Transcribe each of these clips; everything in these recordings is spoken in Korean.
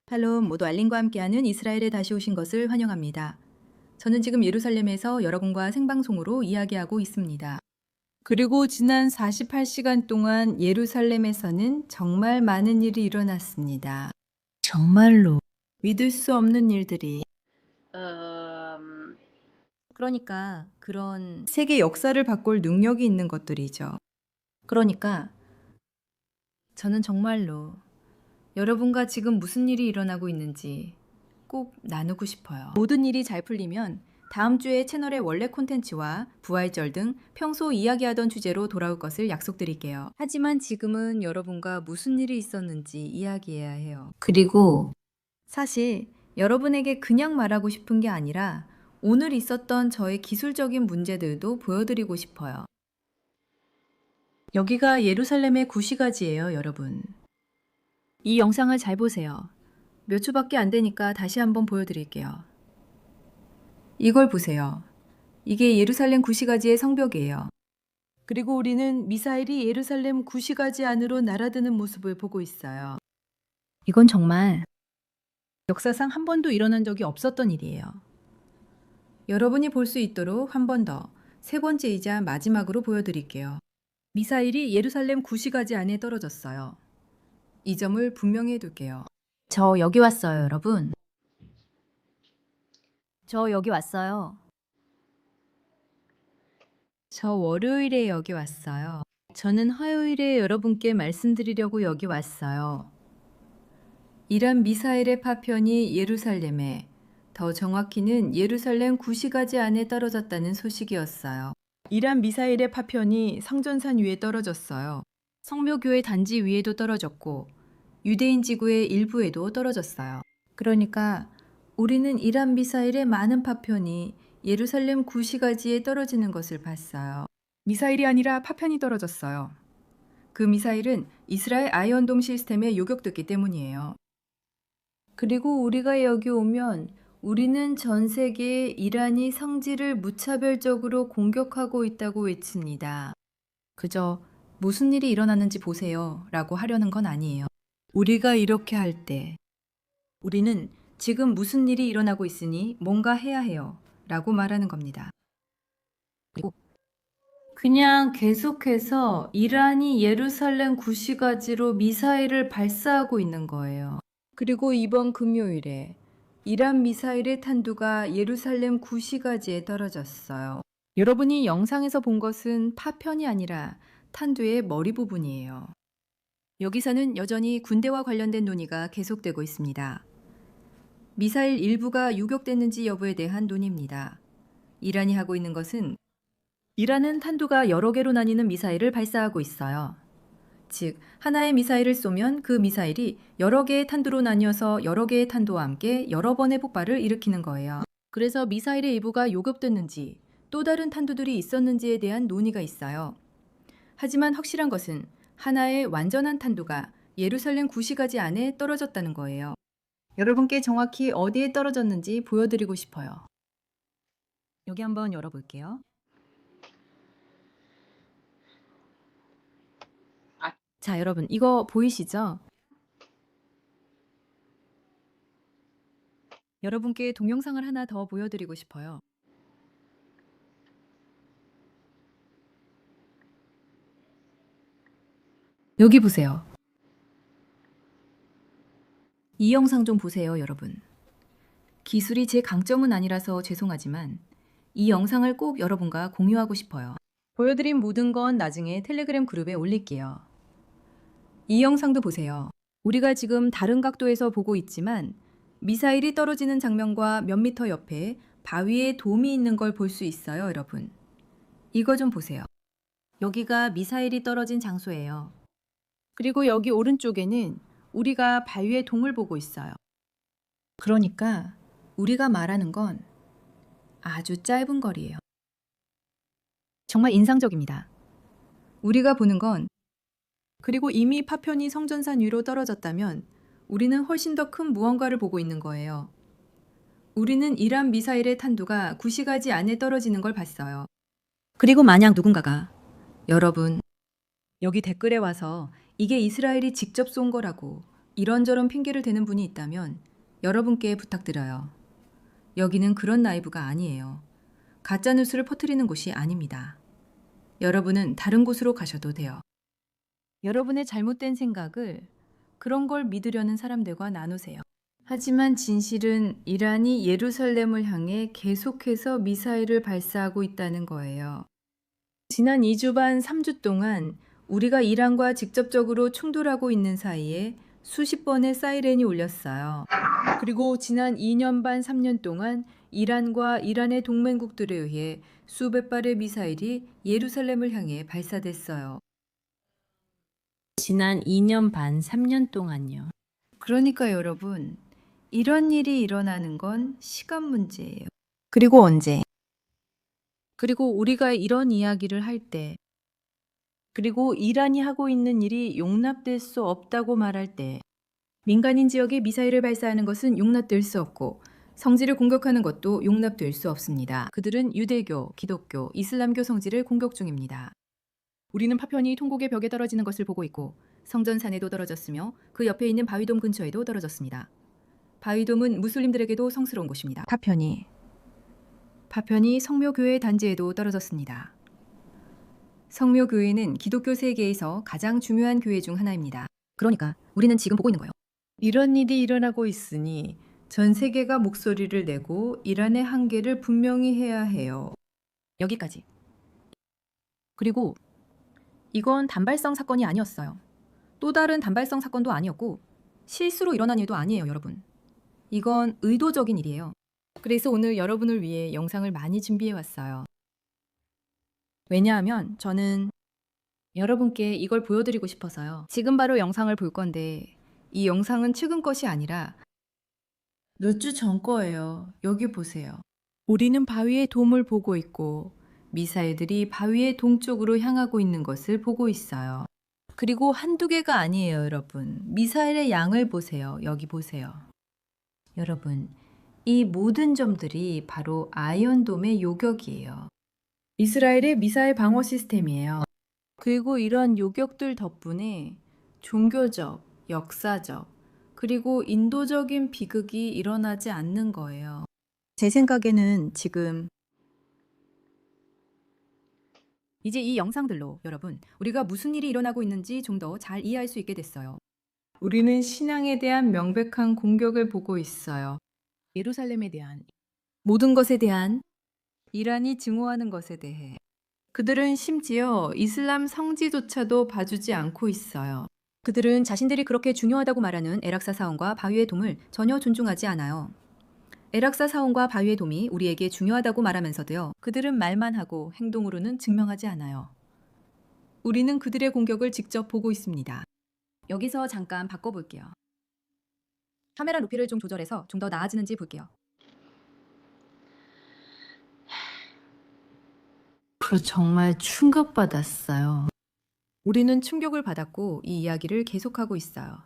샬롬, 모두 알림과 함께하는 이스라엘에 다시 오신 것을 환영합니다. 저는 지금 예루살렘에서 여러분과 생방송으로 이야기하고 있습니다. 그리고 지난 48시간 동안 예루살렘에서는 정말 많은 일이 일어났습니다. 정말로 믿을 수 없는 일들이. 그러니까 그런 세계 역사를 바꿀 능력이 있는 것들이죠. 그러니까 저는 정말로 여러분과 지금 무슨 일이 일어나고 있는지 꼭 나누고 싶어요. 모든 일이 잘 풀리면 다음 주에 채널의 원래 콘텐츠와 부활절 등 평소 이야기하던 주제로 돌아올 것을 약속드릴게요. 하지만 지금은 여러분과 무슨 일이 있었는지 이야기해야 해요. 그리고 사실 여러분에게 그냥 말하고 싶은 게 아니라 오늘 있었던 저의 기술적인 문제들도 보여드리고 싶어요. 여기가 예루살렘의 구시가지예요, 여러분. 이 영상을 잘 보세요. 몇 초밖에 안 되니까 다시 한번 보여드릴게요. 이걸 보세요. 이게 예루살렘 구시가지의 성벽이에요. 그리고 우리는 미사일이 예루살렘 구시가지 안으로 날아드는 모습을 보고 있어요. 이건 정말 역사상 한 번도 일어난 적이 없었던 일이에요. 여러분이 볼 수 있도록 한 번 더, 세 번째이자 마지막으로 보여드릴게요. 미사일이 예루살렘 구시가지 안에 떨어졌어요. 이 점을 분명히 해둘게요. 저 여기 왔어요, 여러분. 저 여기 왔어요. 저 월요일에 여기 왔어요. 저는 화요일에 여러분께 말씀드리려고 여기 왔어요. 이란 미사일의 파편이 예루살렘에, 더 정확히는 예루살렘 구시가지 안에 떨어졌다는 소식이었어요. 이란 미사일의 파편이 성전산 위에 떨어졌어요. 성묘교회 단지 위에도 떨어졌고 유대인 지구의 일부에도 떨어졌어요. 그러니까 우리는 이란 미사일의 많은 파편이 예루살렘 구시가지에 떨어지는 것을 봤어요. 미사일이 아니라 파편이 떨어졌어요. 그 미사일은 이스라엘 아이언돔 시스템에 요격됐기 때문이에요. 그리고 우리가 여기 오면 우리는 전 세계에 이란이 성지를 무차별적으로 공격하고 있다고 외칩니다. 그저 무슨 일이 일어나는지 보세요 라고 하려는 건 아니에요. 우리가 이렇게 할 때 우리는 지금 무슨 일이 일어나고 있으니 뭔가 해야 해요 라고 말하는 겁니다. 그리고 그냥 계속해서 이란이 예루살렘 구시가지로 미사일을 발사하고 있는 거예요. 그리고 이번 금요일에 이란 미사일의 탄두가 예루살렘 구시가지에 떨어졌어요. 여러분이 영상에서 본 것은 파편이 아니라 탄두의 머리 부분이에요. 여기서는 여전히 군대와 관련된 논의가 계속되고 있습니다. 미사일 일부가 요격됐는지 여부에 대한 논의입니다. 이란이 하고 있는 것은 이란은 탄두가 여러 개로 나뉘는 미사일을 발사하고 있어요. 즉, 하나의 미사일을 쏘면 그 미사일이 여러 개의 탄두로 나뉘어서 여러 개의 탄두와 함께 여러 번의 폭발을 일으키는 거예요. 그래서 미사일의 일부가 요격됐는지 또 다른 탄두들이 있었는지에 대한 논의가 있어요. 하지만 확실한 것은 하나의 완전한 탄두가 예루살렘 구시가지 안에 떨어졌다는 거예요. 여러분께 정확히 어디에 떨어졌는지 보여드리고 싶어요. 여기 한번 열어볼게요. 자, 여러분, 이거 보이시죠? 여러분께 동영상을 하나 더 보여드리고 싶어요. 여기 보세요. 이 영상 좀 보세요, 여러분. 기술이 제 강점은 아니라서 죄송하지만 이 영상을 꼭 여러분과 공유하고 싶어요. 보여드린 모든 건 나중에 텔레그램 그룹에 올릴게요. 이 영상도 보세요. 우리가 지금 다른 각도에서 보고 있지만 미사일이 떨어지는 장면과 몇 미터 옆에 바위에 돔이 있는 걸 볼 수 있어요, 여러분. 이거 좀 보세요. 여기가 미사일이 떨어진 장소예요. 그리고 여기 오른쪽에는 우리가 바위의 동을 보고 있어요. 그러니까 우리가 말하는 건 아주 짧은 거리예요. 정말 인상적입니다. 우리가 보는 건 그리고 이미 파편이 성전산 위로 떨어졌다면 우리는 훨씬 더 큰 무언가를 보고 있는 거예요. 우리는 이란 미사일의 탄두가 구시가지 안에 떨어지는 걸 봤어요. 그리고 만약 누군가가 여러분 여기 댓글에 와서 이게 이스라엘이 직접 쏜 거라고 이런저런 핑계를 대는 분이 있다면 여러분께 부탁드려요. 여기는 그런 라이브가 아니에요. 가짜 뉴스를 퍼뜨리는 곳이 아닙니다. 여러분은 다른 곳으로 가셔도 돼요. 여러분의 잘못된 생각을 그런 걸 믿으려는 사람들과 나누세요. 하지만 진실은 이란이 예루살렘을 향해 계속해서 미사일을 발사하고 있다는 거예요. 지난 2주 반 3주 동안 우리가 이란과 직접적으로 충돌하고 있는 사이에 수십 번의 사이렌이 울렸어요. 그리고 지난 2년 반 3년 동안 이란과 이란의 동맹국들에 의해 수백 발의 미사일이 예루살렘을 향해 발사됐어요. 지난 2년 반 3년 동안요. 그러니까 여러분, 이런 일이 일어나는 건 시간 문제예요. 그리고 언제? 그리고 우리가 이런 이야기를 할 때, 그리고 이란이 하고 있는 일이 용납될 수 없다고 말할 때, 민간인 지역에 미사일을 발사하는 것은 용납될 수 없고 성지를 공격하는 것도 용납될 수 없습니다. 그들은 유대교, 기독교, 이슬람교 성지를 공격 중입니다. 우리는 파편이 통곡의 벽에 떨어지는 것을 보고 있고 성전산에도 떨어졌으며 그 옆에 있는 바위돔 근처에도 떨어졌습니다. 바위돔은 무슬림들에게도 성스러운 곳입니다. 파편이 성묘교회 단지에도 떨어졌습니다. 성묘교회는 기독교 세계에서 가장 중요한 교회 중 하나입니다. 그러니까 우리는 지금 보고 있는 거예요. 이런 일이 일어나고 있으니 전 세계가 목소리를 내고 이란의 한계를 분명히 해야 해요. 여기까지. 그리고 이건 단발성 사건이 아니었어요. 또 다른 단발성 사건도 아니었고 실수로 일어난 일도 아니에요, 여러분. 이건 의도적인 일이에요. 그래서 오늘 여러분을 위해 영상을 많이 준비해 왔어요. 왜냐하면 저는 여러분께 이걸 보여드리고 싶어서요. 지금 바로 영상을 볼 건데 이 영상은 최근 것이 아니라 몇 주 전 거예요. 여기 보세요. 우리는 바위의 돔을 보고 있고 미사일들이 바위의 동쪽으로 향하고 있는 것을 보고 있어요. 그리고 한두 개가 아니에요, 여러분. 미사일의 양을 보세요. 여기 보세요. 여러분, 이 모든 점들이 바로 아이언돔의 요격이에요. 이스라엘의 미사일 방어 시스템이에요. 그리고 이런 요격들 덕분에 종교적, 역사적, 그리고 인도적인 비극이 일어나지 않는 거예요. 제 생각에는 지금 이제 이 영상들로 여러분, 우리가 무슨 일이 일어나고 있는지 좀 더 잘 이해할 수 있게 됐어요. 우리는 신앙에 대한 명백한 공격을 보고 있어요. 예루살렘에 대한, 모든 것에 대한, 이란이 증오하는 것에 대해. 그들은 심지어 이슬람 성지조차도 봐주지 않고 있어요. 그들은 자신들이 그렇게 중요하다고 말하는 에락사 사원과 바위의 돔을 전혀 존중하지 않아요. 에락사 사원과 바위의 돔이 우리에게 중요하다고 말하면서도요. 그들은 말만 하고 행동으로는 증명하지 않아요. 우리는 그들의 공격을 직접 보고 있습니다. 여기서 잠깐 바꿔볼게요. 카메라 높이를 좀 조절해서 좀 더 나아지는지 볼게요. 정말 충격받았어요. 우리는 충격을 받았고 이 이야기를 계속하고 있어요.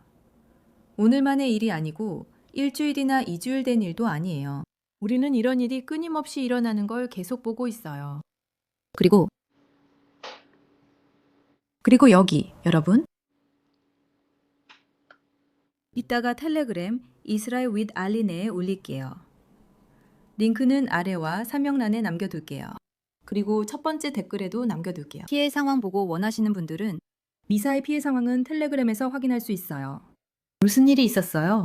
오늘만의 일이 아니고 일주일이나 2주일 된 일도 아니에요. 우리는 이런 일이 끊임없이 일어나는 걸 계속 보고 있어요. 그리고 여기 여러분, 이따가 텔레그램 이스라엘 윗 알리네에 올릴게요. 링크는 아래와 설명란에 남겨둘게요. 그리고 첫 번째 댓글에도 남겨둘게요. 피해 상황 보고 원하시는 분들은 미사일 피해 상황은 텔레그램에서 확인할 수 있어요. 무슨 일이 있었어요?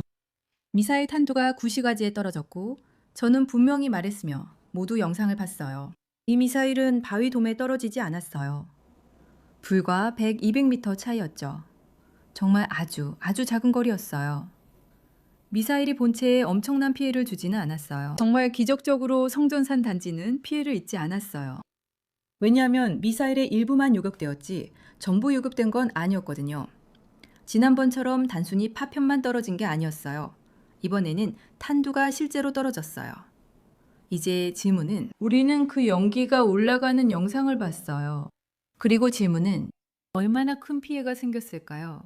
미사일 탄두가 구시가지에 떨어졌고 저는 분명히 말했으며 모두 영상을 봤어요. 이 미사일은 바위돔에 떨어지지 않았어요. 불과 100, 200m 차이였죠. 정말 아주 작은 거리였어요. 미사일이 본체에 엄청난 피해를 주지는 않았어요. 정말 기적적으로 성전산 단지는 피해를 입지 않았어요. 왜냐하면 미사일의 일부만 요격되었지 전부 요격된 건 아니었거든요. 지난번처럼 단순히 파편만 떨어진 게 아니었어요. 이번에는 탄두가 실제로 떨어졌어요. 이제 질문은 우리는 그 연기가 올라가는 영상을 봤어요. 그리고 질문은 얼마나 큰 피해가 생겼을까요?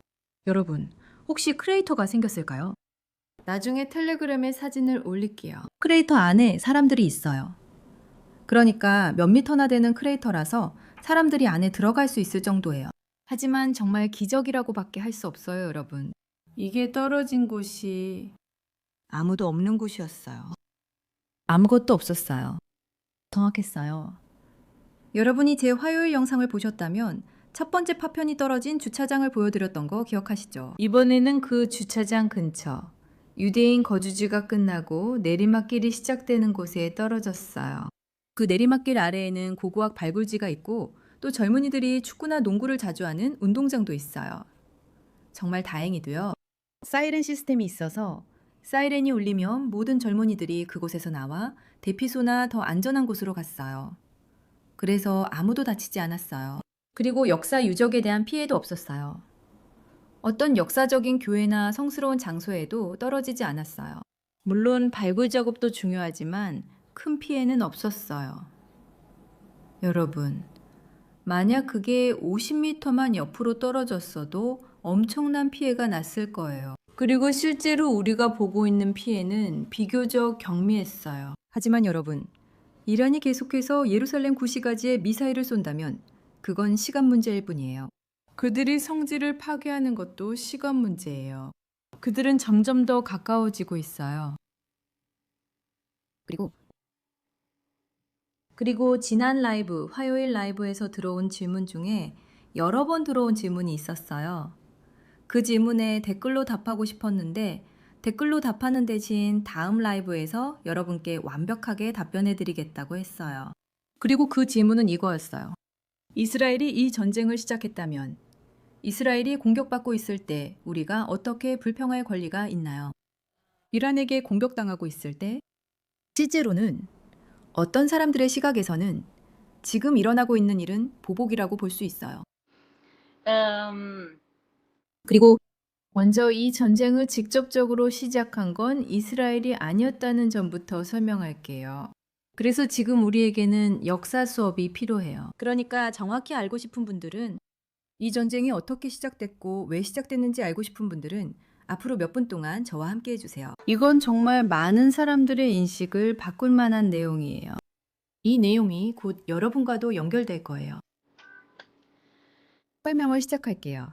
여러분, 혹시 크레이터가 생겼을까요? 나중에 텔레그램에 사진을 올릴게요. 크레이터 안에 사람들이 있어요. 그러니까 몇 미터나 되는 크레이터라서 사람들이 안에 들어갈 수 있을 정도예요. 하지만 정말 기적이라고밖에 할 수 없어요, 여러분. 이게 떨어진 곳이 아무도 없는 곳이었어요. 아무것도 없었어요. 정확했어요. 여러분이 제 화요일 영상을 보셨다면 첫 번째 파편이 떨어진 주차장을 보여드렸던 거 기억하시죠? 이번에는 그 주차장 근처 유대인 거주지가 끝나고 내리막길이 시작되는 곳에 떨어졌어요. 그 내리막길 아래에는 고고학 발굴지가 있고 또 젊은이들이 축구나 농구를 자주 하는 운동장도 있어요. 정말 다행히도요. 사이렌 시스템이 있어서 사이렌이 울리면 모든 젊은이들이 그곳에서 나와 대피소나 더 안전한 곳으로 갔어요. 그래서 아무도 다치지 않았어요. 그리고 역사 유적에 대한 피해도 없었어요. 어떤 역사적인 교회나 성스러운 장소에도 떨어지지 않았어요. 물론 발굴 작업도 중요하지만 큰 피해는 없었어요. 여러분, 만약 그게 50m만 옆으로 떨어졌어도 엄청난 피해가 났을 거예요. 그리고 실제로 우리가 보고 있는 피해는 비교적 경미했어요. 하지만 여러분, 이란이 계속해서 예루살렘 구시가지에 미사일을 쏜다면 그건 시간 문제일 뿐이에요. 그들이 성지를 파괴하는 것도 시간 문제예요. 그들은 점점 더 가까워지고 있어요. 그리고 지난 라이브, 화요일 라이브에서 들어온 질문 중에 여러 번 들어온 질문이 있었어요. 그 질문에 댓글로 답하고 싶었는데 댓글로 답하는 대신 다음 라이브에서 여러분께 완벽하게 답변해 드리겠다고 했어요. 그리고 그 질문은 이거였어요. 이스라엘이 이 전쟁을 시작했다면 이스라엘이 공격받고 있을 때 우리가 어떻게 불평할 권리가 있나요? 이란에게 공격당하고 있을 때 실제로는 어떤 사람들의 시각에서는 지금 일어나고 있는 일은 보복이라고 볼 수 있어요. 그리고 먼저 이 전쟁을 직접적으로 시작한 건 이스라엘이 아니었다는 점부터 설명할게요. 그래서 지금 우리에게는 역사 수업이 필요해요. 그러니까 정확히 알고 싶은 분들은 이 전쟁이 어떻게 시작됐고 왜 시작됐는지 알고 싶은 분들은 앞으로 몇 분 동안 저와 함께 해주세요. 이건 정말 많은 사람들의 인식을 바꿀 만한 내용이에요. 이 내용이 곧 여러분과도 연결될 거예요. 설명을 시작할게요.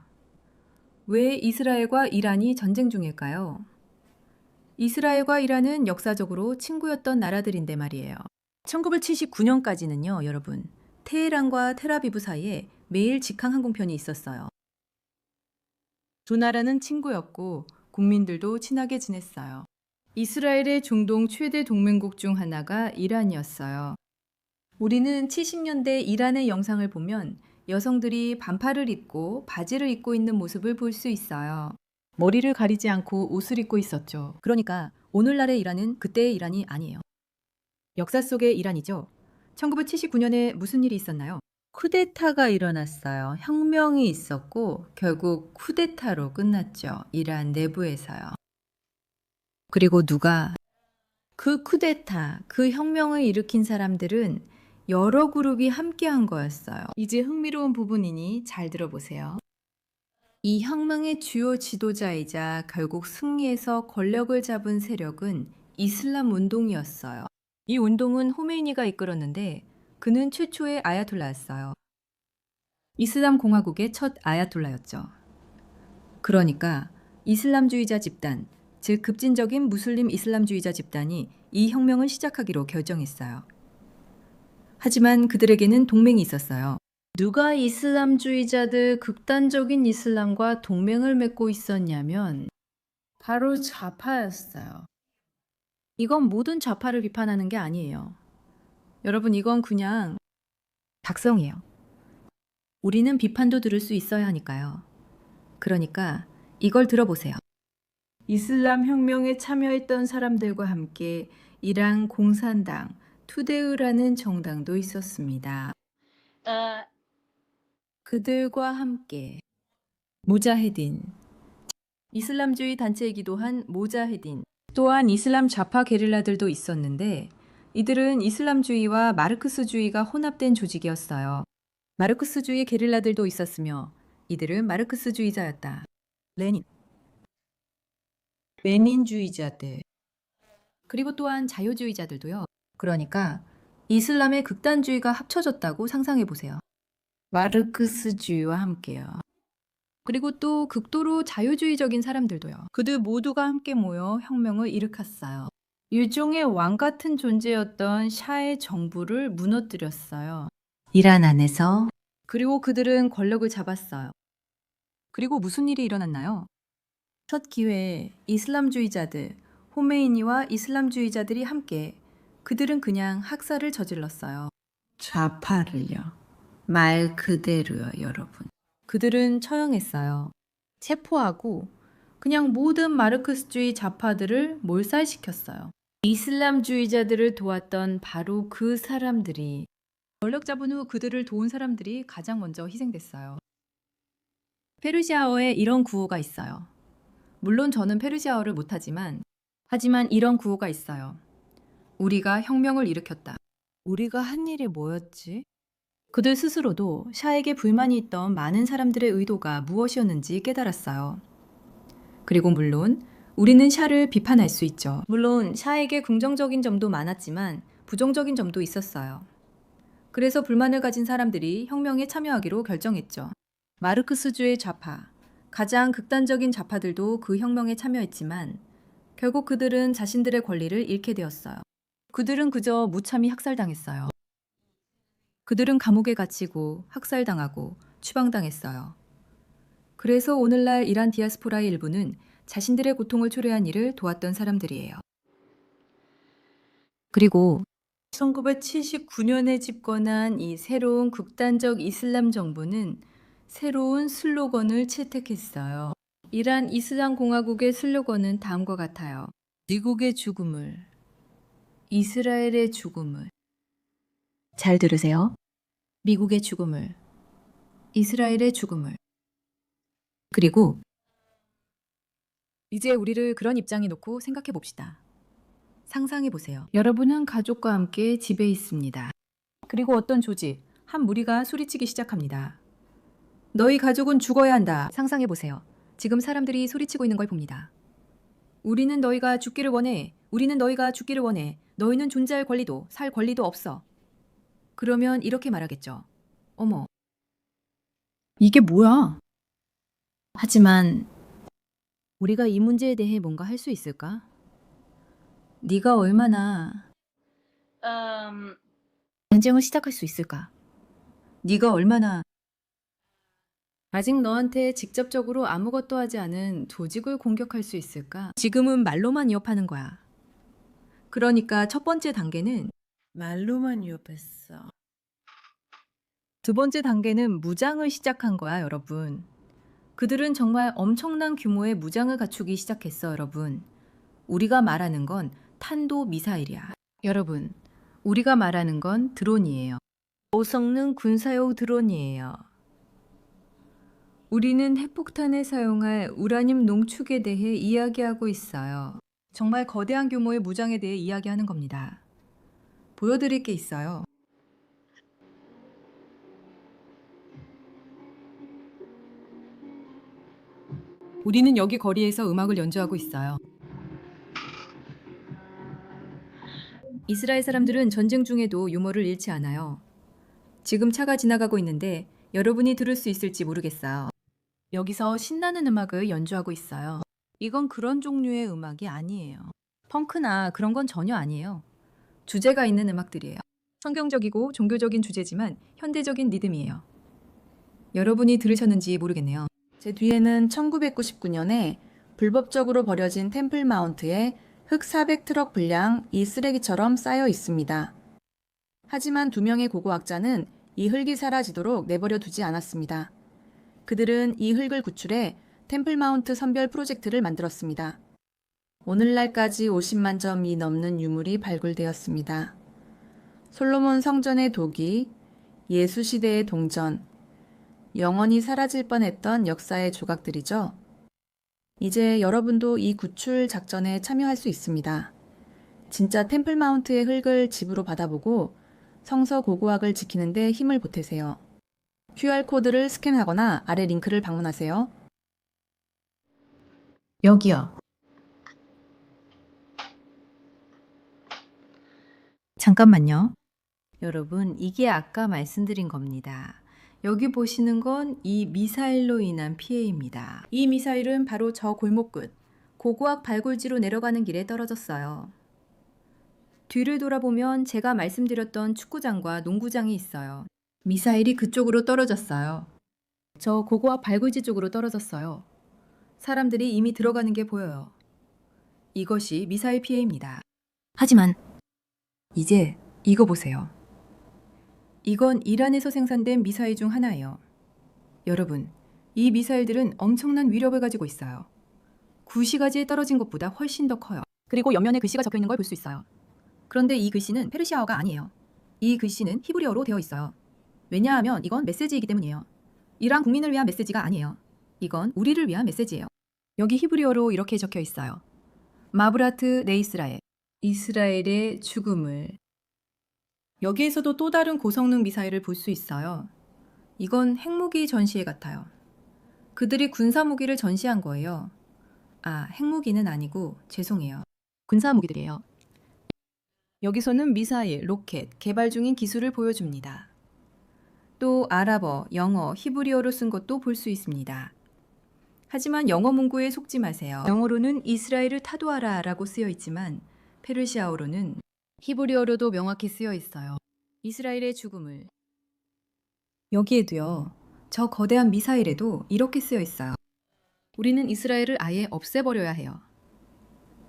왜 이스라엘과 이란이 전쟁 중일까요? 이스라엘과 이란은 역사적으로 친구였던 나라들인데 말이에요. 1979년까지는요, 여러분. 테헤란과 텔아비브 사이에 매일 직항 항공편이 있었어요. 두 나라는 친구였고 국민들도 친하게 지냈어요. 이스라엘의 중동 최대 동맹국 중 하나가 이란이었어요. 우리는 70년대 이란의 영상을 보면 여성들이 반팔을 입고 바지를 입고 있는 모습을 볼 수 있어요. 머리를 가리지 않고 옷을 입고 있었죠. 그러니까 오늘날의 이란은 그때의 이란이 아니에요. 역사 속의 이란이죠. 1979년에 무슨 일이 있었나요? 쿠데타가 일어났어요. 혁명이 있었고 결국 쿠데타로 끝났죠. 이란 내부에서요. 그리고 누가 그 쿠데타, 그 혁명을 일으킨 사람들은 여러 그룹이 함께한 거였어요. 이제 흥미로운 부분이니 잘 들어보세요. 이 혁명의 주요 지도자이자 결국 승리해서 권력을 잡은 세력은 이슬람 운동이었어요. 이 운동은 호메이니가 이끌었는데 그는 최초의 아야톨라였어요. 이슬람 공화국의 첫 아야톨라였죠. 그러니까 이슬람주의자 집단, 즉 급진적인 무슬림 이슬람주의자 집단이 이 혁명을 시작하기로 결정했어요. 하지만 그들에게는 동맹이 있었어요. 누가 이슬람주의자들 극단적인 이슬람과 동맹을 맺고 있었냐면 바로 좌파였어요. 이건 모든 좌파를 비판하는 게 아니에요. 여러분, 이건 그냥 작성이에요. 우리는 비판도 들을 수 있어야 하니까요. 그러니까 이걸 들어보세요. 이슬람 혁명에 참여했던 사람들과 함께 이란 공산당, 투데흐라는 정당도 있었습니다. 그들과 함께 무자헤딘, 이슬람주의 단체이기도 한 모자헤딘, 또한 이슬람 좌파 게릴라들도 있었는데 이들은 이슬람주의와 마르크스주의가 혼합된 조직이었어요. 마르크스주의 게릴라들도 있었으며 이들은 마르크스주의자였다. 레닌주의자들, 그리고 또한 자유주의자들도요. 그러니까 이슬람의 극단주의가 합쳐졌다고 상상해 보세요. 마르크스주의와 함께요. 그리고 또 극도로 자유주의적인 사람들도요. 그들 모두가 함께 모여 혁명을 일으켰어요. 일종의 왕 같은 존재였던 샤의 정부를 무너뜨렸어요. 이란 안에서. 그리고 그들은 권력을 잡았어요. 그리고 무슨 일이 일어났나요? 첫 기회에 이슬람주의자들, 호메이니와 이슬람주의자들이 함께 그들은 그냥 학살을 저질렀어요. 좌파를요. 말 그대로요, 여러분. 그들은 처형했어요. 체포하고 그냥 모든 마르크스주의 좌파들을 몰살시켰어요. 이슬람주의자들을 도왔던 바로 그 사람들이 권력 잡은 후 그들을 도운 사람들이 가장 먼저 희생됐어요. 페르시아어에 이런 구호가 있어요. 물론 저는 페르시아어를 못하지만 하지만 이런 구호가 있어요. 우리가 혁명을 일으켰다. 우리가 한 일이 뭐였지? 그들 스스로도 샤에게 불만이 있던 많은 사람들의 의도가 무엇이었는지 깨달았어요. 그리고 물론 우리는 샤를 비판할 수 있죠. 물론 샤에게 긍정적인 점도 많았지만 부정적인 점도 있었어요. 그래서 불만을 가진 사람들이 혁명에 참여하기로 결정했죠. 마르크스주의 좌파, 가장 극단적인 좌파들도 그 혁명에 참여했지만 결국 그들은 자신들의 권리를 잃게 되었어요. 그들은 그저 무참히 학살당했어요. 그들은 감옥에 갇히고 학살당하고 추방당했어요. 그래서 오늘날 이란 디아스포라의 일부는 자신들의 고통을 초래한 일을 도왔던 사람들이에요. 그리고 1979년에 집권한 이 새로운 극단적 이슬람 정부는 새로운 슬로건을 채택했어요. 이란 이슬람 공화국의 슬로건은 다음과 같아요. 미국의 죽음을, 이스라엘의 죽음을. 잘 들으세요. 미국의 죽음을, 이스라엘의 죽음을. 그리고 이제 우리를 그런 입장에 놓고 생각해 봅시다. 상상해 보세요. 여러분은 가족과 함께 집에 있습니다. 그리고 어떤 조직, 한 무리가 소리치기 시작합니다. 너희 가족은 죽어야 한다. 상상해 보세요. 지금 사람들이 소리치고 있는 걸 봅니다. 우리는 너희가 죽기를 원해. 우리는 너희가 죽기를 원해. 너희는 존재할 권리도 살 권리도 없어. 그러면 이렇게 말하겠죠. 어머, 이게 뭐야? 하지만 우리가 이 문제에 대해 뭔가 할 수 있을까? 네가 얼마나 전쟁을 시작할 수 있을까? 네가 얼마나 아직 너한테 직접적으로 아무것도 하지 않은 조직을 공격할 수 있을까? 지금은 말로만 위협하는 거야. 그러니까 첫 번째 단계는 말로만 위협했어. 두 번째 단계는 무장을 시작한 거야, 여러분. 그들은 정말 엄청난 규모의 무장을 갖추기 시작했어, 여러분. 우리가 말하는 건 탄도 미사일이야. 여러분, 우리가 말하는 건 드론이에요. 고성능 군사용 드론이에요. 우리는 핵폭탄에 사용할 우라늄 농축에 대해 이야기하고 있어요. 정말 거대한 규모의 무장에 대해 이야기하는 겁니다. 보여드릴 게 있어요. 우리는 여기 거리에서 음악을 연주하고 있어요. 이스라엘 사람들은 전쟁 중에도 유머를 잃지 않아요. 지금 차가 지나가고 있는데 여러분이 들을 수 있을지 모르겠어요. 여기서 신나는 음악을 연주하고 있어요. 이건 그런 종류의 음악이 아니에요. 펑크나 그런 건 전혀 아니에요. 주제가 있는 음악들이에요. 성경적이고 종교적인 주제지만 현대적인 리듬이에요. 여러분이 들으셨는지 모르겠네요. 제 뒤에는 1999년에 불법적으로 버려진 템플 마운트에 흙 400트럭 분량 이 쓰레기처럼 쌓여 있습니다. 하지만 두 명의 고고학자는 이 흙이 사라지도록 내버려 두지 않았습니다. 그들은 이 흙을 구출해 템플 마운트 선별 프로젝트를 만들었습니다. 오늘날까지 50만 점이 넘는 유물이 발굴되었습니다. 솔로몬 성전의 도기, 예수시대의 동전, 영원히 사라질 뻔했던 역사의 조각들이죠. 이제 여러분도 이 구출 작전에 참여할 수 있습니다. 진짜 템플 마운트의 흙을 집으로 받아보고 성서 고고학을 지키는 데 힘을 보태세요. QR코드를 스캔하거나 아래 링크를 방문하세요. 여기요. 잠깐만요. 여러분, 이게 아까 말씀드린 겁니다. 여기 보시는 건 이 미사일로 인한 피해입니다. 이 미사일은 바로 저 골목 끝, 고고학 발굴지로 내려가는 길에 떨어졌어요. 뒤를 돌아보면 제가 말씀드렸던 축구장과 농구장이 있어요. 미사일이 그쪽으로 떨어졌어요. 저 고고학 발굴지 쪽으로 떨어졌어요. 사람들이 이미 들어가는 게 보여요. 이것이 미사일 피해입니다. 하지만 이제 이거 보세요. 이건 이란에서 생산된 미사일 중 하나예요. 여러분, 이 미사일들은 엄청난 위력을 가지고 있어요. 구시가지에 떨어진 것보다 훨씬 더 커요. 그리고 옆면에 글씨가 적혀 있는 걸 볼 수 있어요. 그런데 이 글씨는 페르시아어가 아니에요. 이 글씨는 히브리어로 되어 있어요. 왜냐하면 이건 메시지이기 때문이에요. 이란 국민을 위한 메시지가 아니에요. 이건 우리를 위한 메시지예요. 여기 히브리어로 이렇게 적혀 있어요. 마브라트 네이스라엘, 이스라엘의 죽음을. 여기에서도 또 다른 고성능 미사일을 볼 수 있어요. 이건 핵무기 전시회 같아요. 그들이 군사무기를 전시한 거예요. 아, 핵무기는 아니고 죄송해요. 군사무기들이에요. 여기서는 미사일, 로켓, 개발 중인 기술을 보여줍니다. 또 아랍어, 영어, 히브리어로 쓴 것도 볼 수 있습니다. 하지만 영어 문구에 속지 마세요. 영어로는 이스라엘을 타도하라 라고 쓰여 있지만 페르시아어로는 히브리어로도 명확히 쓰여 있어요. 이스라엘의 죽음을. 여기에도요. 저 거대한 미사일에도 이렇게 쓰여 있어요. 우리는 이스라엘을 아예 없애버려야 해요.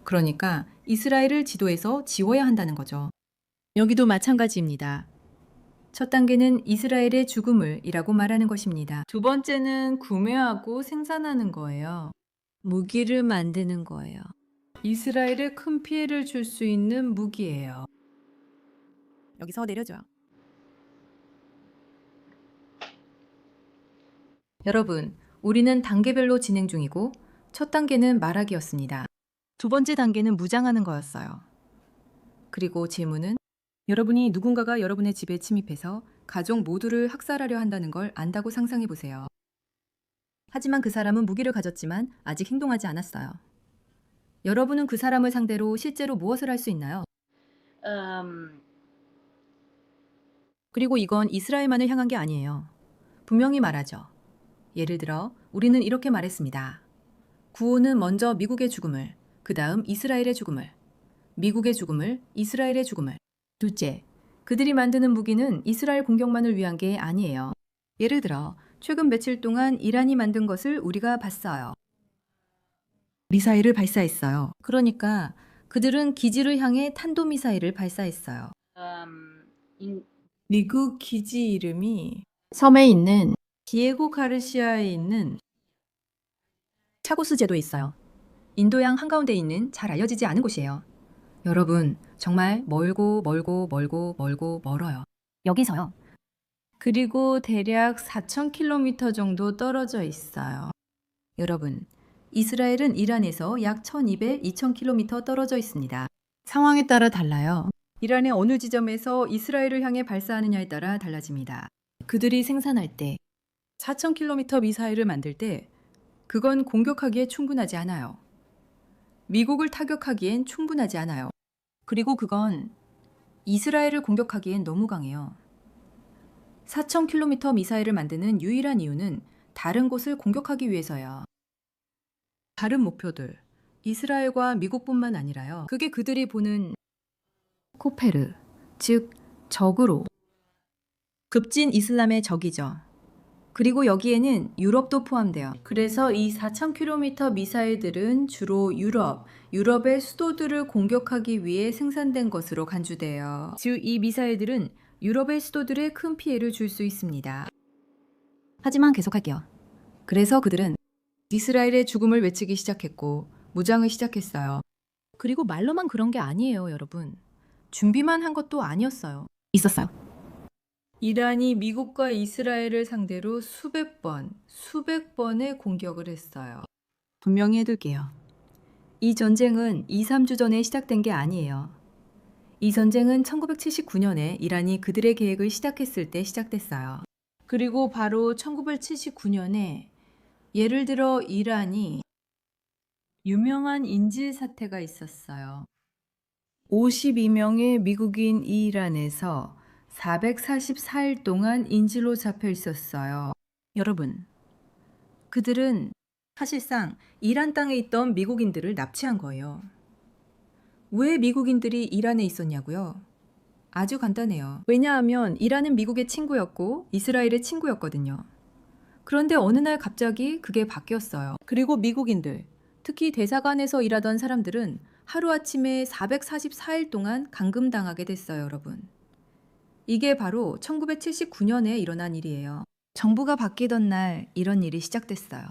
그러니까 이스라엘을 지도에서 지워야 한다는 거죠. 여기도 마찬가지입니다. 첫 단계는 이스라엘의 죽음을 이라고 말하는 것입니다. 두 번째는 구매하고 생산하는 거예요. 무기를 만드는 거예요. 이스라엘에 큰 피해를 줄 수 있는 무기예요. 여기서 내려줘요. 여러분, 우리는 단계별로 진행 중이고 첫 단계는 말하기였습니다. 두 번째 단계는 무장하는 거였어요. 그리고 질문은 여러분이 누군가가 여러분의 집에 침입해서 가족 모두를 학살하려 한다는 걸 안다고 상상해 보세요. 하지만 그 사람은 무기를 가졌지만 아직 행동하지 않았어요. 여러분은 그 사람을 상대로 실제로 무엇을 할 수 있나요? 그리고 이건 이스라엘만을 향한 게 아니에요. 분명히 말하죠. 예를 들어 우리는 이렇게 말했습니다. 구호는 먼저 미국의 죽음을, 그 다음 이스라엘의 죽음을, 미국의 죽음을, 이스라엘의 죽음을. 둘째, 그들이 만드는 무기는 이스라엘 공격만을 위한 게 아니에요. 예를 들어 최근 며칠 동안 이란이 만든 것을 우리가 봤어요. 미사일을 발사했어요. 그러니까 그들은 기지를 향해 탄도미사일을 발사했어요. 미국 기지 이름이 섬에 있는 디에고 가르시아에 있는 차고스 제도에 있어요. 인도양 한가운데 있는 잘 알려지지 않은 곳이에요. 여러분, 정말 멀고 멀어요. 여기서요. 그리고 대략 4,000km 정도 떨어져 있어요. 여러분, 이스라엘은 이란에서 약 1,200, 2,000km 떨어져 있습니다. 상황에 따라 달라요. 이란의 어느 지점에서 이스라엘을 향해 발사하느냐에 따라 달라집니다. 그들이 생산할 때 4,000km 미사일을 만들 때 그건 공격하기에 충분하지 않아요. 미국을 타격하기엔 충분하지 않아요. 그리고 그건 이스라엘을 공격하기엔 너무 강해요. 4,000km 미사일을 만드는 유일한 이유는 다른 곳을 공격하기 위해서요. 다른 목표들, 이스라엘과 미국뿐만 아니라요. 그게 그들이 보는 코페르, 즉 적으로. 급진 이슬람의 적이죠. 그리고 여기에는 유럽도 포함돼요. 그래서 이 4,000km 미사일들은 주로 유럽의 수도들을 공격하기 위해 생산된 것으로 간주돼요. 즉, 이 미사일들은 유럽의 수도들에 큰 피해를 줄 수 있습니다. 하지만 계속할게요. 그래서 그들은 이스라엘의 죽음을 외치기 시작했고 무장을 시작했어요. 그리고 말로만 그런 게 아니에요, 여러분. 준비만 한 것도 아니었어요. 있었어요. 이란이 미국과 이스라엘을 상대로 수백 번의 공격을 했어요. 분명히 해둘게요. 이 전쟁은 2, 3주 전에 시작된 게 아니에요. 이 전쟁은 1979년에 이란이 그들의 계획을 시작했을 때 시작됐어요. 그리고 바로 1979년에 예를 들어 이란이 유명한 인질 사태가 있었어요. 52명의 미국인 이란에서 444일 동안 인질로 잡혀 있었어요. 여러분, 그들은 사실상 이란 땅에 있던 미국인들을 납치한 거예요. 왜 미국인들이 이란에 있었냐고요? 아주 간단해요. 왜냐하면 이란은 미국의 친구였고 이스라엘의 친구였거든요. 그런데 어느 날 갑자기 그게 바뀌었어요. 그리고 미국인들, 특히 대사관에서 일하던 사람들은 하루아침에 444일 동안 감금당하게 됐어요, 여러분. 이게 바로 1979년에 일어난 일이에요. 정부가 바뀌던 날 이런 일이 시작됐어요.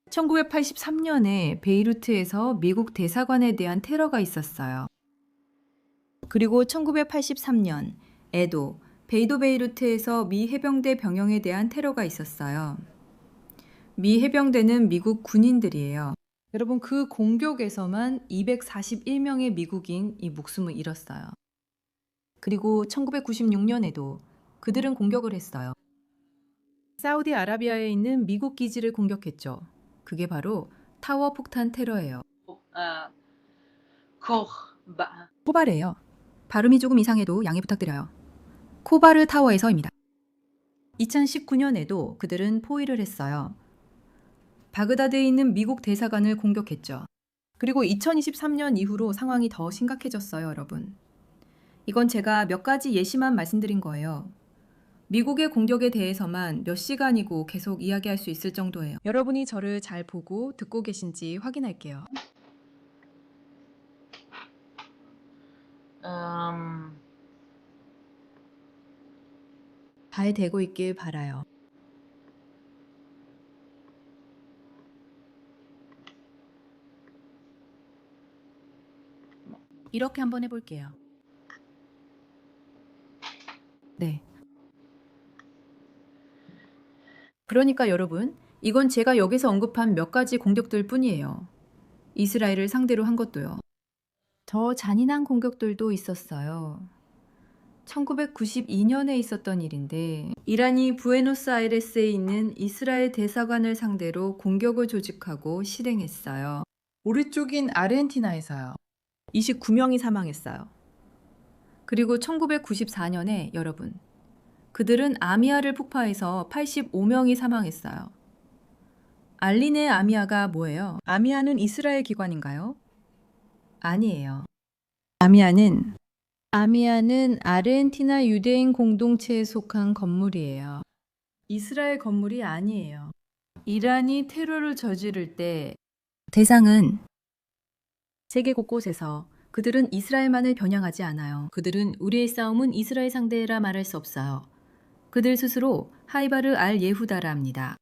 1983년에 베이루트에서 미국 대사관에 대한 테러가 있었어요. 그리고 1983년 에도, 베이루트에서 미 해병대 병영에 대한 테러가 있었어요. 미 해병대는 미국 군인들이에요. 여러분, 그 공격에서만 241명의 미국인이 목숨을 잃었어요. 그리고 1996년에도 그들은 공격을 했어요. 사우디아라비아에 있는 미국 기지를 공격했죠. 그게 바로 타워 폭탄 테러예요. 코바르예요. 발음이 조금 이상해도 양해 부탁드려요. 코바르 타워에서입니다. 2019년에도 그들은 포위를 했어요. 바그다드에 있는 미국 대사관을 공격했죠. 그리고 2023년 이후로 상황이 더 심각해졌어요, 여러분. 이건 제가 몇 가지 예시만 말씀드린 거예요. 미국의 공격에 대해서만 몇 시간이고 계속 이야기할 수 있을 정도예요. 여러분이 저를 잘 보고 듣고 계신지 확인할게요. 잘 되고 있길 바라요. 이렇게 한번 해볼게요. 네. 그러니까 여러분, 이건 제가 여기서 언급한 몇 가지 공격들 뿐이에요. 이스라엘을 상대로 한 것도요. 더 잔인한 공격들도 있었어요. 1992년에 있었던 일인데 이란이 부에노스아이레스에 있는 이스라엘 대사관을 상대로 공격을 조직하고 실행했어요. 우리 쪽인 아르헨티나에서요. 29명이 사망했어요. 그리고 1994년에 여러분, 그들은 아미아를 폭파해서 85명이 사망했어요. 알리네 아미아가 뭐예요? 아미아는 이스라엘 기관인가요? 아니에요. 아미아는 아르헨티나 유대인 공동체에 속한 건물이에요. 이스라엘 건물이 아니에요. 이란이 테러를 저지를 때 대상은 세계 곳곳에서 그들은 이스라엘만을 겨냥하지 않아요. 그들은 우리의 싸움은 이스라엘 상대라 말할 수 없어요. 그들 스스로 하이바르 알 예후다라 합니다.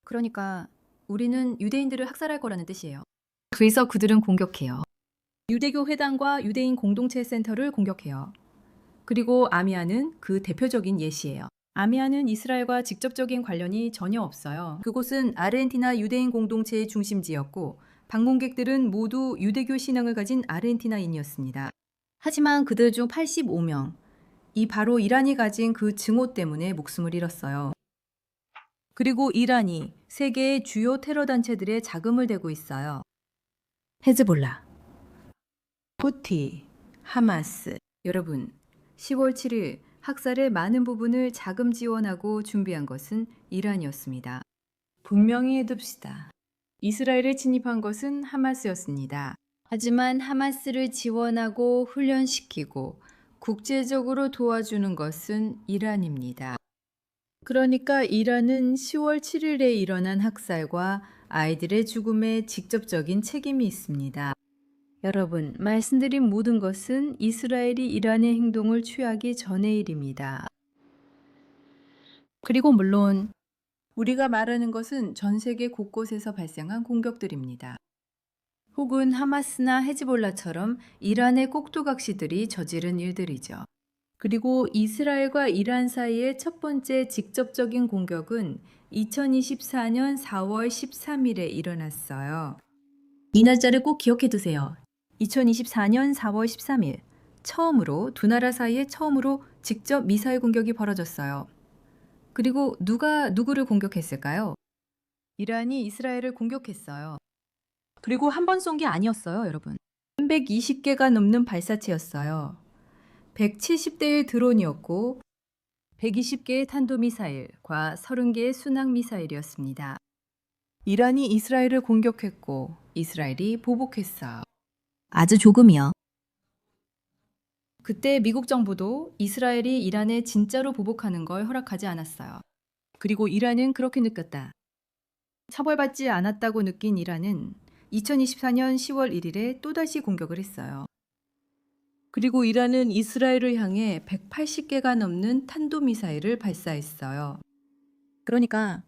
그러니까 우리는 유대인들을 학살할 거라는 뜻이에요. 그래서 그들은 공격해요. 유대교 회당과 유대인 공동체 센터를 공격해요. 그리고 아미아는 그 대표적인 예시예요. 아미아는 이스라엘과 직접적인 관련이 전혀 없어요. 그곳은 아르헨티나 유대인 공동체의 중심지였고 방문객들은 모두 유대교 신앙을 가진 아르헨티나인이었습니다. 하지만 그들 중 85명, 이 바로 이란이 가진 그 증오 때문에 목숨을 잃었어요. 그리고 이란이 세계의 주요 테러 단체들의 자금을 대고 있어요. 헤즈볼라, 후티, 하마스. 여러분, 10월 7일 학살의 많은 부분을 자금 지원하고 준비한 것은 이란이었습니다. 분명히 해둡시다. 이스라엘에 침입한 것은 하마스였습니다. 하지만 하마스를 지원하고 훈련시키고 국제적으로 도와주는 것은 이란입니다. 그러니까 이란은 10월 7일에 일어난 학살과 아이들의 죽음에 직접적인 책임이 있습니다. 여러분, 말씀드린 모든 것은 이스라엘이 이란의 행동을 취하기 전의 일입니다. 그리고 물론 우리가 말하는 것은 전 세계 곳곳에서 발생한 공격들입니다. 혹은 하마스나 헤즈볼라처럼 이란의 꼭두각시들이 저지른 일들이죠. 그리고 이스라엘과 이란 사이의 첫 번째 직접적인 공격은 2024년 4월 13일에 일어났어요. 이 날짜를 꼭 기억해 두세요. 2024년 4월 13일, 처음으로 두 나라 사이에 처음으로 직접 미사일 공격이 벌어졌어요. 그리고 누가 누구를 공격했을까요? 이란이 이스라엘을 공격했어요. 그리고 한 번 쏜 게 아니었어요, 여러분. 320개가 넘는 발사체였어요. 170대의 드론이었고 120개의 탄도미사일과 30개의 순항미사일이었습니다. 이란이 이스라엘을 공격했고 이스라엘이 보복했어요. 아주 조금이요. 그때 미국 정부도 이스라엘이 이란에 진짜로 보복하는 걸 허락하지 않았어요. 그리고 이란은 그렇게 느꼈다. 처벌받지 않았다고 느낀 이란은 2024년 10월 1일에 또다시 공격을 했어요. 그리고 이란은 이스라엘을 향해 180개가 넘는 탄도미사일을 발사했어요. 그러니까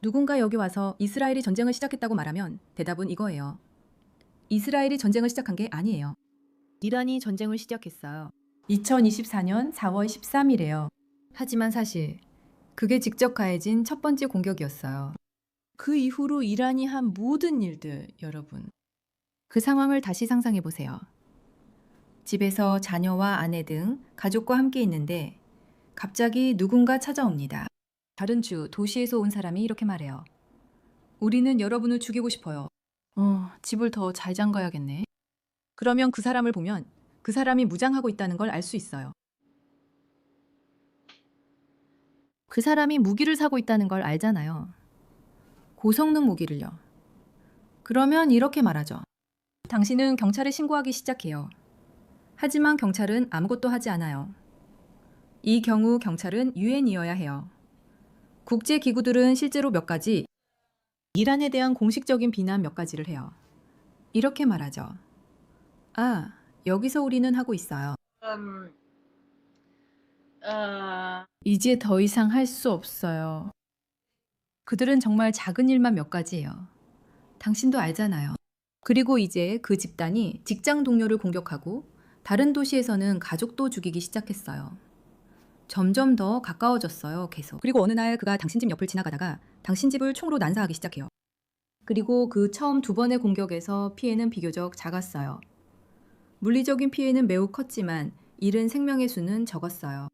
누군가 여기 와서 이스라엘이 전쟁을 시작했다고 말하면 대답은 이거예요. 이스라엘이 전쟁을 시작한 게 아니에요. 이란이 전쟁을 시작했어요. 2024년 4월 13일에요. 하지만 사실 그게 직접 가해진 첫 번째 공격이었어요. 그 이후로 이란이 한 모든 일들, 여러분. 그 상황을 다시 상상해 보세요. 집에서 자녀와 아내 등 가족과 함께 있는데 갑자기 누군가 찾아옵니다. 다른 주 도시에서 온 사람이 이렇게 말해요. 우리는 여러분을 죽이고 싶어요. 집을 더 잘 잠가야겠네. 그러면 그 사람을 보면 그 사람이 무장하고 있다는 걸 알 수 있어요. 그 사람이 무기를 사고 있다는 걸 알잖아요. 고성능 무기를요. 그러면 이렇게 말하죠. 당신은 경찰에 신고하기 시작해요. 하지만 경찰은 아무것도 하지 않아요. 이 경우 경찰은 유엔이어야 해요. 국제기구들은 실제로 몇 가지, 이란에 대한 공식적인 비난 몇 가지를 해요. 이렇게 말하죠. 아, 여기서 우리는 하고 있어요. 이제 더 이상 할 수 없어요. 그들은 정말 작은 일만 몇 가지예요. 당신도 알잖아요. 그리고 이제 그 집단이 직장 동료를 공격하고 다른 도시에서는 가족도 죽이기 시작했어요. 점점 더 가까워졌어요, 계속. 그리고 어느 날 그가 당신 집 옆을 지나가다가 당신 집을 총으로 난사하기 시작해요. 그리고 그 처음 두 번의 공격에서 피해는 비교적 작았어요. 물리적인 피해는 매우 컸지만 잃은 생명의 수는 적었어요.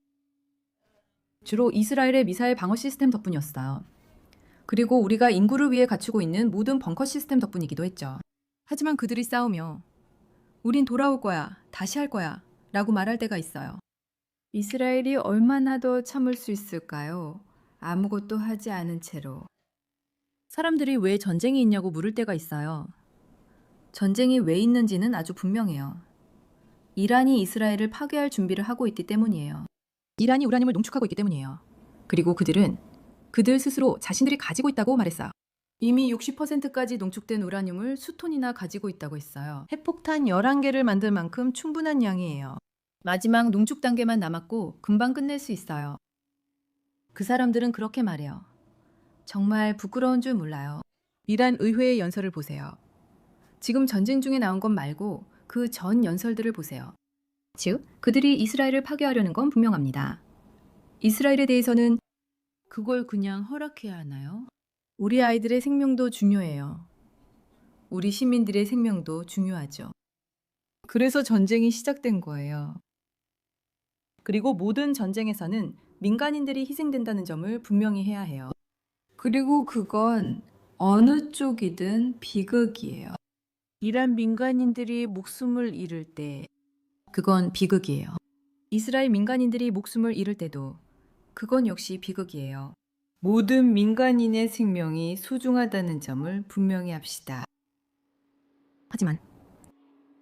주로 이스라엘의 미사일 방어 시스템 덕분이었어요. 그리고 우리가 인구를 위해 갖추고 있는 모든 벙커 시스템 덕분이기도 했죠. 하지만 그들이 싸우며 우린 돌아올 거야, 다시 할 거야 라고 말할 때가 있어요. 이스라엘이 얼마나 더 참을 수 있을까요? 아무것도 하지 않은 채로. 사람들이 왜 전쟁이 있냐고 물을 때가 있어요. 전쟁이 왜 있는지는 아주 분명해요. 이란이 이스라엘을 파괴할 준비를 하고 있기 때문이에요. 이란이 우라늄을 농축하고 있기 때문이에요. 그리고 그들은 그들 스스로 자신들이 가지고 있다고 말했어요. 이미 60%까지 농축된 우라늄을 수톤이나 가지고 있다고 했어요. 핵폭탄 11개를 만들 만큼 충분한 양이에요. 마지막 농축 단계만 남았고 금방 끝낼 수 있어요. 그 사람들은 그렇게 말해요. 정말 부끄러운 줄 몰라요. 이란 의회의 연설을 보세요. 지금 전쟁 중에 나온 것 말고 그 전 연설들을 보세요. 즉, 그들이 이스라엘을 파괴하려는 건 분명합니다. 이스라엘에 대해서는 그걸 그냥 허락해야 하나요? 우리 아이들의 생명도 중요해요. 우리 시민들의 생명도 중요하죠. 그래서 전쟁이 시작된 거예요. 그리고 모든 전쟁에서는 민간인들이 희생된다는 점을 분명히 해야 해요. 그리고 그건 어느 쪽이든 비극이에요. 이란 민간인들이 목숨을 잃을 때 그건 비극이에요. 이스라엘 민간인들이 목숨을 잃을 때도 그건 역시 비극이에요. 모든 민간인의 생명이 소중하다는 점을 분명히 합시다. 하지만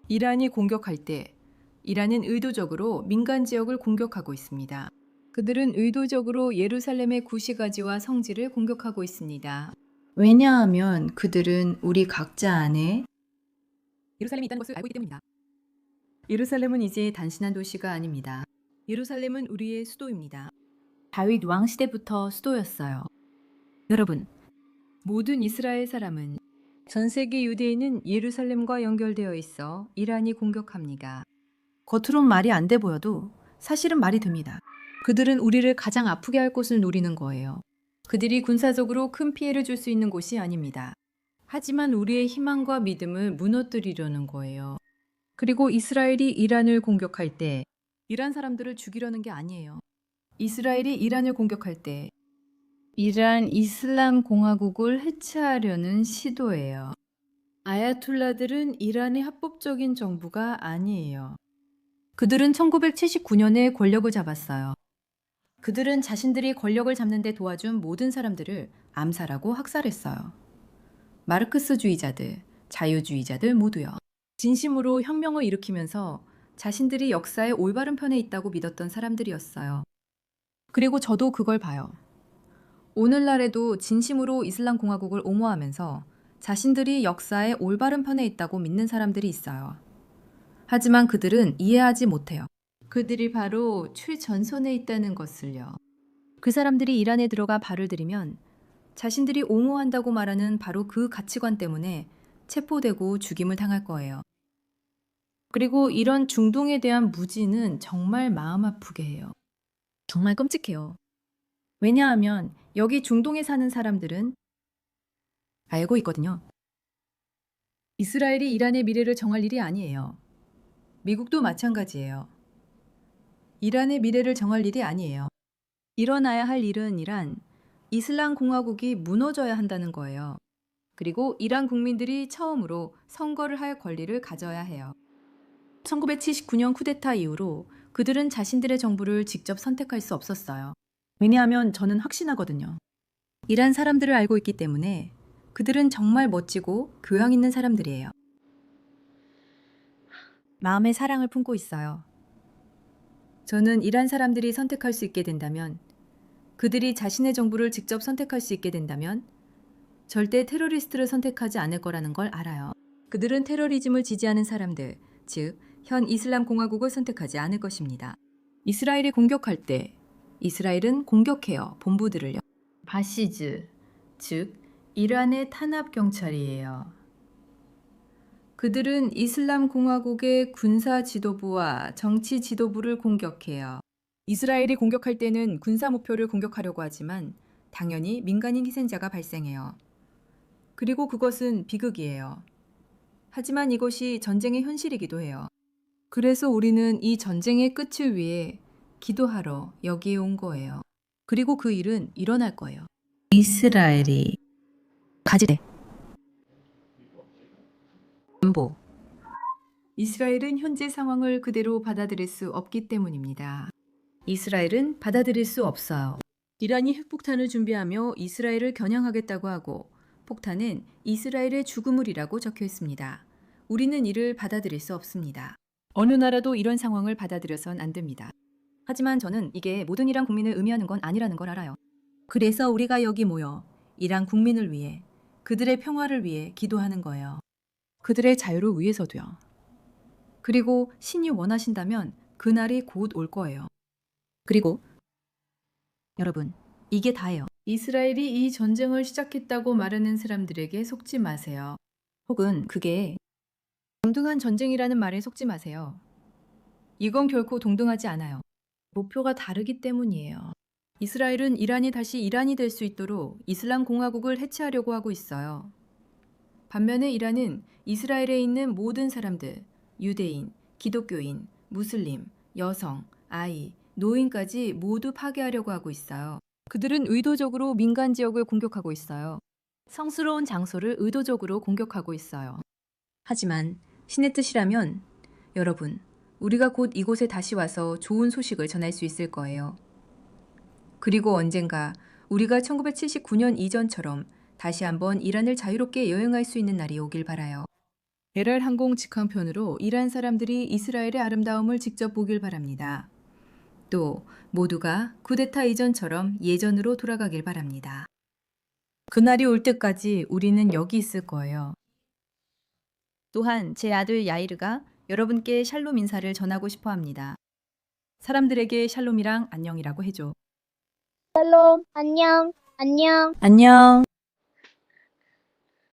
이란이 공격할 때 이란은 의도적으로 민간 지역을 공격하고 있습니다. 그들은 의도적으로 예루살렘의 구시가지와 성지를 공격하고 있습니다. 왜냐하면 그들은 우리 각자 안에 예루살렘이 있다는 것을 알고 있기 때문입니다. 예루살렘은 이제 단순한 도시가 아닙니다. 예루살렘은 우리의 수도입니다. 다윗 왕 시대부터 수도였어요. 여러분, 모든 이스라엘 사람은 전 세계 유대인은 예루살렘과 연결되어 있어 이란이 공격합니다. 겉으론 말이 안 돼 보여도 사실은 말이 됩니다. 그들은 우리를 가장 아프게 할 곳을 노리는 거예요. 그들이 군사적으로 큰 피해를 줄 수 있는 곳이 아닙니다. 하지만 우리의 희망과 믿음을 무너뜨리려는 거예요. 그리고 이스라엘이 이란을 공격할 때 이란 사람들을 죽이려는 게 아니에요. 이스라엘이 이란을 공격할 때 이란 이슬람 공화국을 해체하려는 시도예요. 아야툴라들은 이란의 합법적인 정부가 아니에요. 그들은 1979년에 권력을 잡았어요. 그들은 자신들이 권력을 잡는 데 도와준 모든 사람들을 암살하고 학살했어요. 마르크스주의자들, 자유주의자들 모두요. 진심으로 혁명을 일으키면서 자신들이 역사의 올바른 편에 있다고 믿었던 사람들이었어요. 그리고 저도 그걸 봐요. 오늘날에도 진심으로 이슬람 공화국을 옹호하면서 자신들이 역사의 올바른 편에 있다고 믿는 사람들이 있어요. 하지만 그들은 이해하지 못해요. 그들이 바로 최전선에 있다는 것을요. 그 사람들이 이란에 들어가 발을 들이면 자신들이 옹호한다고 말하는 바로 그 가치관 때문에 체포되고 죽임을 당할 거예요. 그리고 이런 중동에 대한 무지는 정말 마음 아프게 해요. 정말 끔찍해요. 왜냐하면 여기 중동에 사는 사람들은 알고 있거든요. 이스라엘이 이란의 미래를 정할 일이 아니에요. 미국도 마찬가지예요. 이란의 미래를 정할 일이 아니에요. 일어나야 할 일은 이슬람 공화국이 무너져야 한다는 거예요. 그리고 이란 국민들이 처음으로 선거를 할 권리를 가져야 해요. 1979년 쿠데타 이후로 그들은 자신들의 정부를 직접 선택할 수 없었어요. 왜냐하면 저는 확신하거든요. 이란 사람들을 알고 있기 때문에 그들은 정말 멋지고 교양 있는 사람들이에요. 마음의 사랑을 품고 있어요. 저는 이란 사람들이 선택할 수 있게 된다면, 그들이 자신의 정부를 직접 선택할 수 있게 된다면 절대 테러리스트를 선택하지 않을 거라는 걸 알아요. 그들은 테러리즘을 지지하는 사람들, 즉 현 이슬람 공화국을 선택하지 않을 것입니다. 이스라엘이 공격할 때 이스라엘은 공격해요. 본부들을요. 바시즈, 즉 이란의 탄압 경찰이에요. 그들은 이슬람 공화국의 군사 지도부와 정치 지도부를 공격해요. 이스라엘이 공격할 때는 군사 목표를 공격하려고 하지만 당연히 민간인 희생자가 발생해요. 그리고 그것은 비극이에요. 하지만 이것이 전쟁의 현실이기도 해요. 그래서 우리는 이 전쟁의 끝을 위해 기도하러 여기에 온 거예요. 그리고 그 일은 일어날 거예요. 이스라엘이 가지대 안보. 이스라엘은 현재 상황을 그대로 받아들일 수 없기 때문입니다. 이스라엘은 받아들일 수 없어요. 이란이 핵폭탄을 준비하며 이스라엘을 겨냥하겠다고 하고 폭탄은 이스라엘의 죽음을이라고 적혀 있습니다. 우리는 이를 받아들일 수 없습니다. 어느 나라도 이런 상황을 받아들여선 안 됩니다. 하지만 저는 이게 모든 이란 국민을 의미하는 건 아니라는 걸 알아요. 그래서 우리가 여기 모여 이란 국민을 위해, 그들의 평화를 위해 기도하는 거예요. 그들의 자유를 위해서도요. 그리고 신이 원하신다면 그날이 곧 올 거예요. 그리고 여러분, 이게 다예요. 이스라엘이 이 전쟁을 시작했다고 말하는 사람들에게 속지 마세요. 혹은 그게 동등한 전쟁이라는 말에 속지 마세요. 이건 결코 동등하지 않아요. 목표가 다르기 때문이에요. 이스라엘은 이란이 다시 이란이 될 수 있도록 이슬람 공화국을 해체하려고 하고 있어요. 반면에 이란은 이스라엘에 있는 모든 사람들, 유대인, 기독교인, 무슬림, 여성, 아이, 노인까지 모두 파괴하려고 하고 있어요. 그들은 의도적으로 민간 지역을 공격하고 있어요. 성스러운 장소를 의도적으로 공격하고 있어요. 하지만 신의 뜻이라면 여러분, 우리가 곧 이곳에 다시 와서 좋은 소식을 전할 수 있을 거예요. 그리고 언젠가 우리가 1979년 이전처럼 다시 한번 이란을 자유롭게 여행할 수 있는 날이 오길 바라요. 에랄 항공 직항편으로 이란 사람들이 이스라엘의 아름다움을 직접 보길 바랍니다. 또 모두가 쿠데타 이전처럼 예전으로 돌아가길 바랍니다. 그날이 올 때까지 우리는 여기 있을 거예요. 또한 제 아들 야이르가 여러분께 샬롬 인사를 전하고 싶어 합니다. 사람들에게 샬롬이랑 안녕이라고 해줘. 샬롬, 안녕, 안녕. 안녕.